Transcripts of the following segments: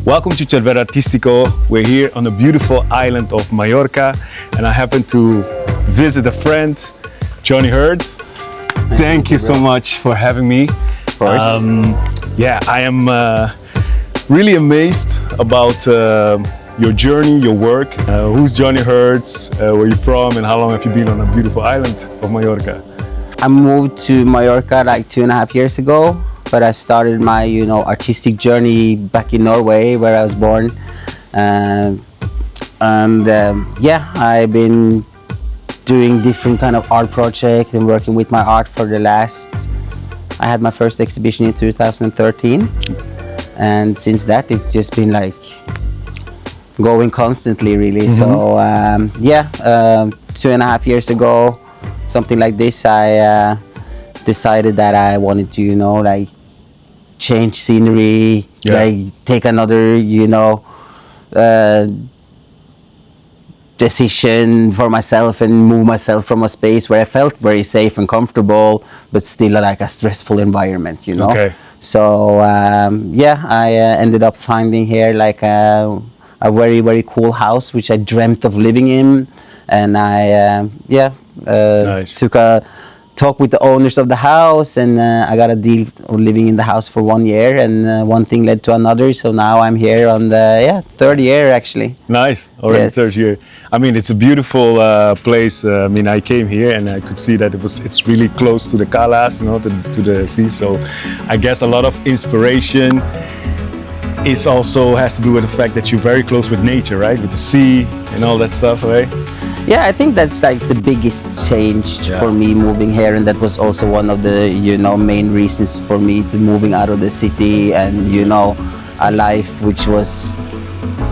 Welcome to Cervera Artistico. We're here on the beautiful island of Mallorca, and I happen to visit a friend, Jonny Hurts. Thank you so much for having me. Of course. I am really amazed about your journey, your work. Who's Jonny Hurts? Where are you from, and how long have you been on a beautiful island of Mallorca? I moved to Mallorca like 2.5 years ago, but I started my artistic journey back in Norway, where I was born. I've been doing different kind of art projects and working with my art for the last. I had my first exhibition in 2013, and since that it's just been like going constantly, really. So 2.5 years ago, something like this, I decided that I wanted to change scenery, take another decision for myself and move myself from a space where I felt very safe and comfortable, but still like a stressful environment, Okay. So I ended up finding here like a very, very cool house which I dreamt of living in, and I Nice. took a talk with the owners of the house, and I got a deal of living in the house for 1 year, and one thing led to another, so now I'm here on the third year actually. Nice, already Yes. third year. I mean, it's a beautiful place. I mean, I came here and I could see that it's really close to the Calas, to the sea. So I guess a lot of inspiration is also has to do with the fact that you're very close with nature, right? With the sea and all that stuff, right? Yeah, I think that's like the biggest change for me moving here, and that was also one of the main reasons for me to moving out of the city and a life which was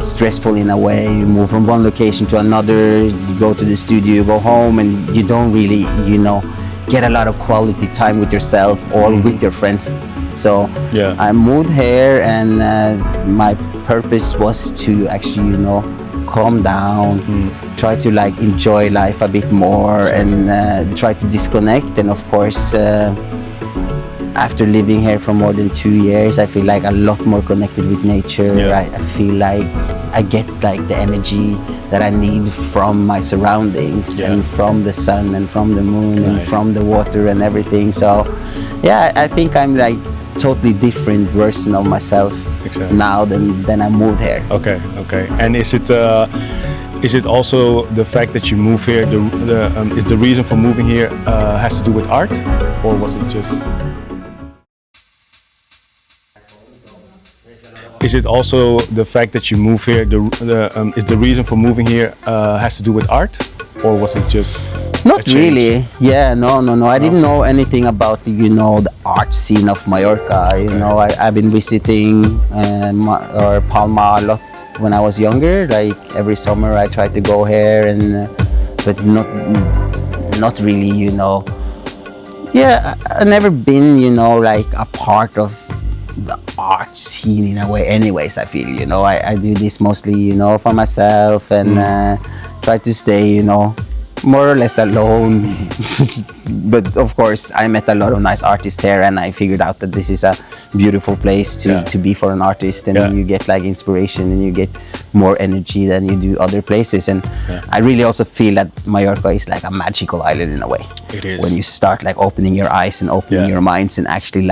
stressful in a way. You move from one location to another, you go to the studio, you go home, and you don't really get a lot of quality time with yourself or with your friends. So I moved here, and my purpose was to actually calm down, try to enjoy life a bit more, and try to disconnect. And of course, after living here for more than 2 years, I feel like a lot more connected with nature. I feel like I get the energy that I need from my surroundings and from the sun and from the moon and from the water and everything. So I think I'm totally different version of myself now than I moved here. Okay. And is it also the fact that you move here? Is the reason for moving here has to do with art, or was it just? Is it also the fact that you move here? Is the reason for moving here has to do with art, or was it just? Not really. No. I didn't know anything about the art scene of Mallorca. I've been visiting Palma a lot when I was younger. Like every summer, I tried to go here, but not really. I never been a part of the art scene in a way. Anyways, I feel I do this mostly for myself, and try to stay more or less alone. But of course, I met a lot of nice artists here, and I figured out that this is a beautiful place to be for an artist, and you get inspiration, and you get more energy than you do other places. And I really also feel that Mallorca is like a magical island in a way. It is. When you start opening your eyes and opening your minds and actually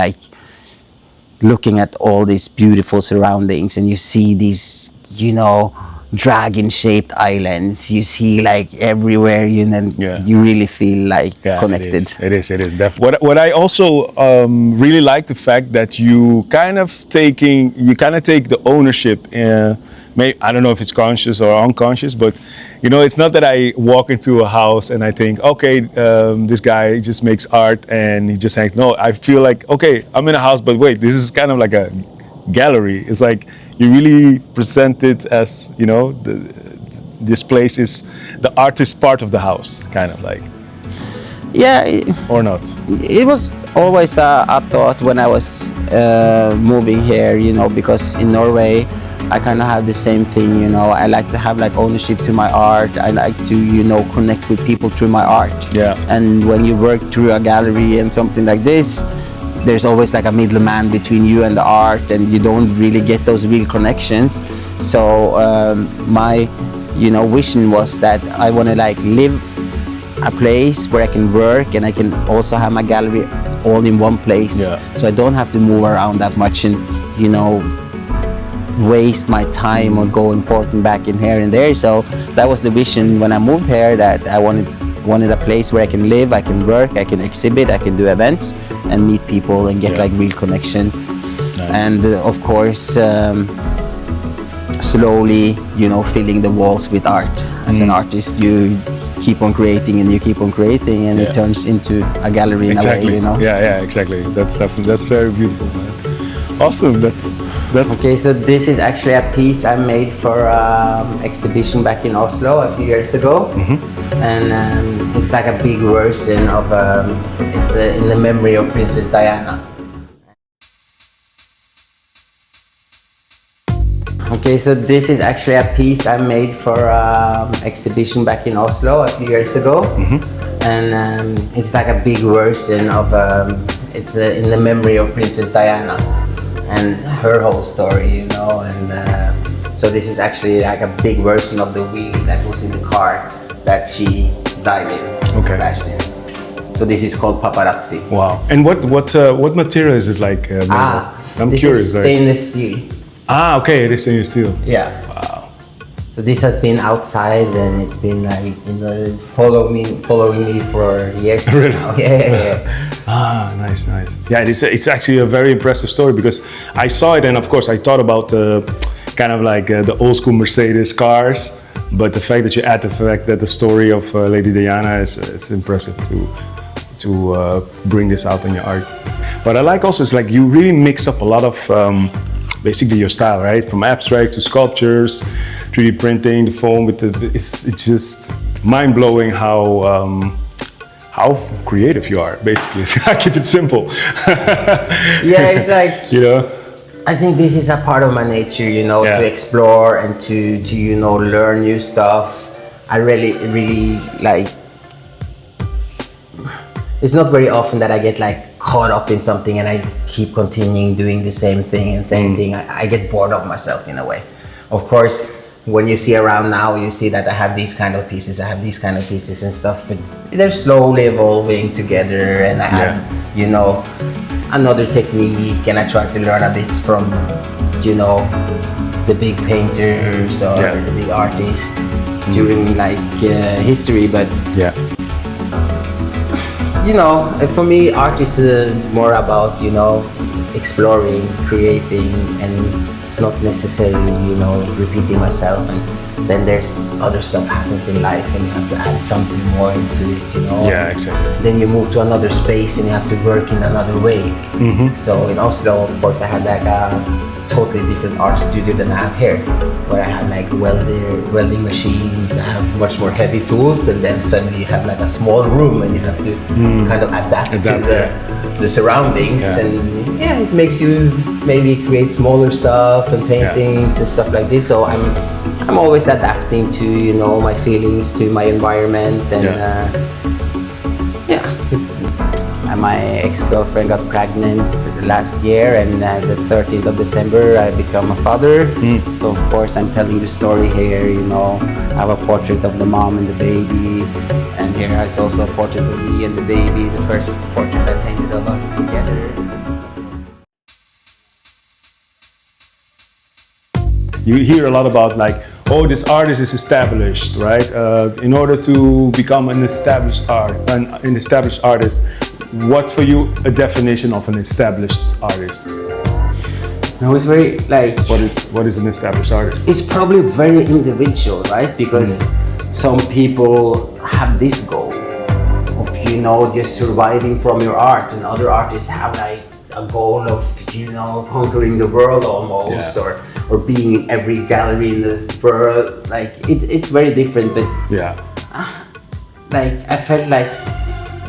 looking at all these beautiful surroundings, and you see these dragon-shaped islands. You see everywhere, you really feel connected. It is definitely. What I also really like the fact that you kind of take the ownership. I don't know if it's conscious or unconscious, but it's not that I walk into a house and I think, okay, this guy just makes art and he just hangs. No, I feel like, okay, I'm in a house, but wait, this is kind of like a gallery. It's like you really present it as this place is the artist part of the house, kind of like. Or not. It was always a thought when I was moving here, because in Norway I kind of have the same thing. I like to have ownership to my art. I like to connect with people through my art. And when you work through a gallery and something like this, there's always like a middleman between you and the art, and you don't really get those real connections. So my vision was that I want to like live a place where I can work and I can also have my gallery all in one place. So I don't have to move around that much and waste my time on going forth and back in here and there. So that was the vision when I moved here, that I wanted a place where I can live, I can work, I can exhibit, I can do events and meet people and get like real connections. And of course slowly filling the walls with art. As an artist, you keep on creating and you keep on creating, and it turns into a gallery in a way, Exactly. That's definitely, that's very beautiful, man. Awesome. That's okay. So this is actually a piece I made for exhibition back in Oslo a few years ago. And it's like a big version of it's in the memory of Princess Diana. Okay, so this is actually a piece I made for exhibition back in Oslo a few years ago. And it's like a big version of it's in the memory of Princess Diana and her whole story, and so this is actually like a big version of the wheel that was in the car that she died in, crashed in. So this is called paparazzi. Wow. And what material is it like? I'm curious. This is stainless steel. Okay, it is stainless steel. Yeah. Wow. So this has been outside and it's been like following me for years Really? now. Yeah. Nice. Yeah, it's actually a very impressive story, because I saw it and of course I thought about kind of like the old school Mercedes cars, but the fact that you add the fact that the story of Lady Diana it's impressive to bring this out in your art. But I like also, it's like you really mix up a lot of basically your style, right? From abstract to sculptures, 3D printing, the foam with it's just mind-blowing how creative you are, basically. I keep it simple. Yeah, it's like, I think this is a part of my nature, to explore and to learn new stuff. I really like, it's not very often that I get like caught up in something and I keep continuing doing the same thing and same thing. I get bored of myself in a way. Of course, when you see around now, you see that I have these kind of pieces, and stuff, but they're slowly evolving together, and I have, another technique, and I try to learn a bit from, the big painters or the big artists during like history, but for me, art is more about, exploring, creating, and not necessarily, repeating myself. And then there's other stuff happens in life and you have to add something more into it, Yeah, exactly. Then you move to another space and you have to work in another way. So in Oslo, of course, I had like a totally different art studio than I have here, where I have like welding machines, I have much more heavy tools, and then suddenly you have like a small room and you have to kind of adapt to the surroundings, and it makes you maybe create smaller stuff and paintings and stuff like this. So I'm always adapting to my feelings, to my environment, and and my ex-girlfriend got pregnant last year, and the 13th of December I become a father. So of course I'm telling the story here, I have a portrait of the mom and the baby, and here is also a portrait of me and the baby, the first portrait I painted of us together. You hear a lot about like, oh, this artist is established, right? In order to become an established artist, what's for you a definition of an established artist? No, it's very like... What is an established artist? It's probably very individual, right? Because some people have this goal of, just surviving from your art, and other artists have like a goal of, conquering the world almost, or being in every gallery in the world. Like it's very different, but like I felt like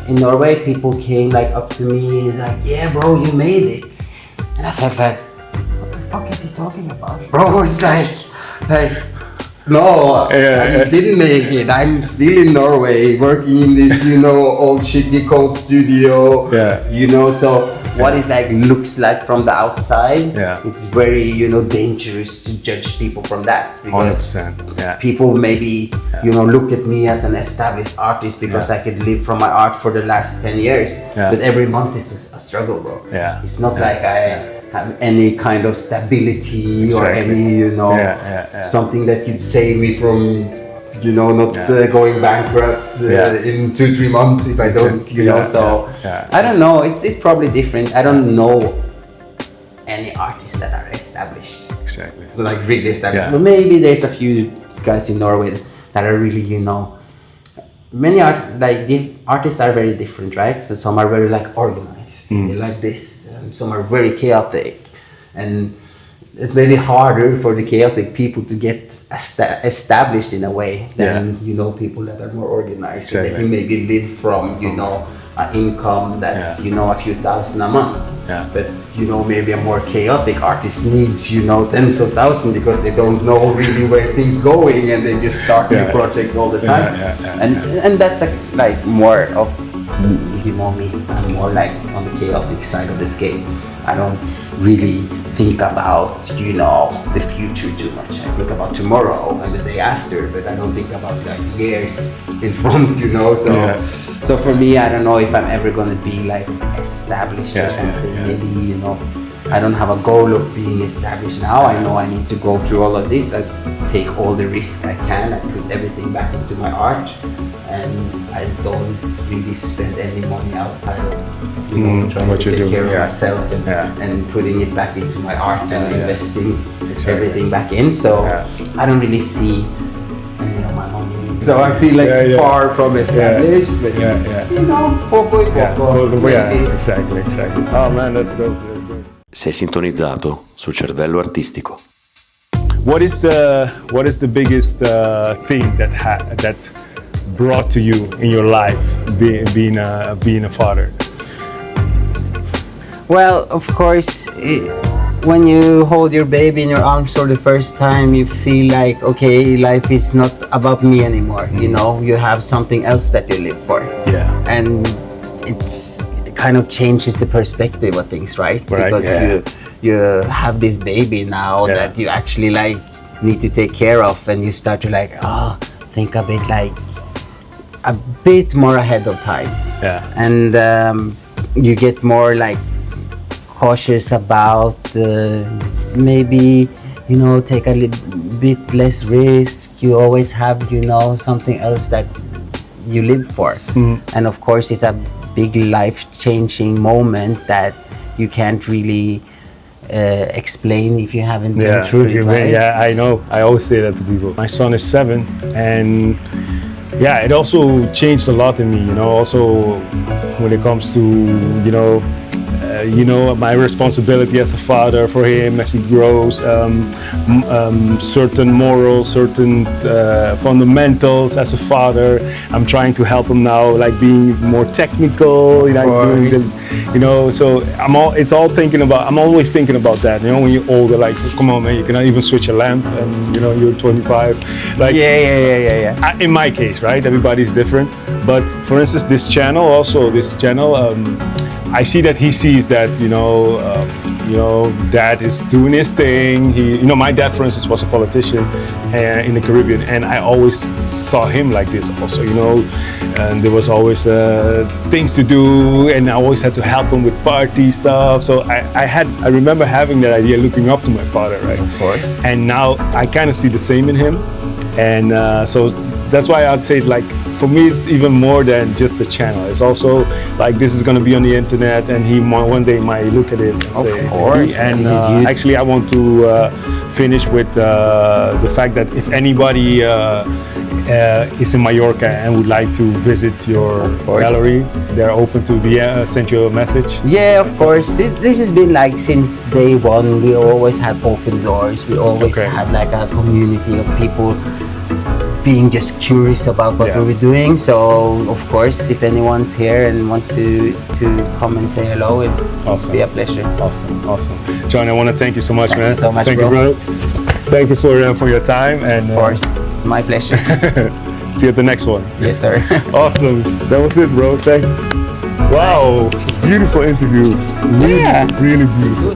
in Norway people came like up to me and like, yeah bro, you made it, and I felt like, what the fuck is he talking about, bro? It's like No, Yeah, I didn't make it. I'm still in Norway, working in this, old shitty cold studio. Yeah. So what it like looks like from the outside. Yeah. It's very, dangerous to judge people from that because 100%. Yeah. people maybe, look at me as an established artist because I could live from my art for the last 10 years. Yeah. But every month is a struggle, bro. Yeah. It's not like I have any kind of stability or Exactly. any, something that could save me from, not going bankrupt in 2-3 months if I don't, so I don't know, it's probably different. I don't know any artists that are established. Exactly. So like really established. Yeah. But maybe there's a few guys in Norway that are really, many the artists are very different, right? So some are very like organized, they like this, and some are very chaotic, and it's maybe harder for the chaotic people to get established in a way than people that are more organized. Exactly. So they can maybe live from an income that's a few thousand a month. Yeah. But maybe a more chaotic artist needs tens of thousands because they don't know really where things going and they just start new projects all the time. And that's more of me. I'm more like on the chaotic side of the scale. I don't really think about the future too much. I think about tomorrow and the day after, but I don't think about years in front. So for me, I don't know if I'm ever gonna be established or something. Maybe I don't have a goal of being established now. I know I need to go through all of this. I take all the risks I can. I put everything back into my art, and I don't really spend any money outside of trying to take care of myself and putting it back into my art and investing everything back in. So I don't really see any of my money. So I feel far from established, but poco e poco. Exactly. Oh man, that's dope. Sei sintonizzato su Cervello Artistico. What is the biggest thing that brought to you in your life being a father? Well, of course, when you hold your baby in your arms for the first time, you feel like, okay, life is not about me anymore. You have something else that you live for. Yeah. And it kind of changes the perspective of things, right? Because you have this baby now that you actually need to take care of, and you start to think a bit more ahead of time. Yeah. And you get more cautious about maybe take a little bit less risk. You always have something else that you live for. And of course it's a big life-changing moment that you can't really explain if you haven't been through it, right? Yeah, I know. I always say that to people. My son is 7, and it also changed a lot in me. Also when it comes to my responsibility as a father for him as he grows, certain morals, certain fundamentals as a father. I'm trying to help him now, being more technical, so I'm always thinking about that. When you're older, come on man, you cannot even switch a lamp, and you're 25. In my case, right? Everybody's different. But for instance, this channel, I see that he sees that, dad is doing his thing. My dad, for instance, was a politician in the Caribbean, and I always saw him like this also, and there was always things to do, and I always had to help him with party stuff. So I remember having that idea, looking up to my father, right? Of course. And now I kind of see the same in him, and so that's why I'd say for me, it's even more than just the channel. It's also this is going to be on the internet, and he one day might look at it and say, of course. And actually, I want to finish with the fact that if anybody is in Mallorca and would like to visit your gallery, they're open to send you a message. Yeah, of course. This has been since day one. We always had open doors. We always had a community of people being just curious about what we were doing. So of course, if anyone's here and want to come and say hello, it would be a pleasure. Awesome. John, I want to thank you so much, man. Thank you so much, thank bro. you, bro. Thank you for your time, and Of course, my pleasure. see you at the next one. Yes, sir. Awesome. That was it, bro. Thanks. Wow, beautiful interview. Really, Yeah. really beautiful.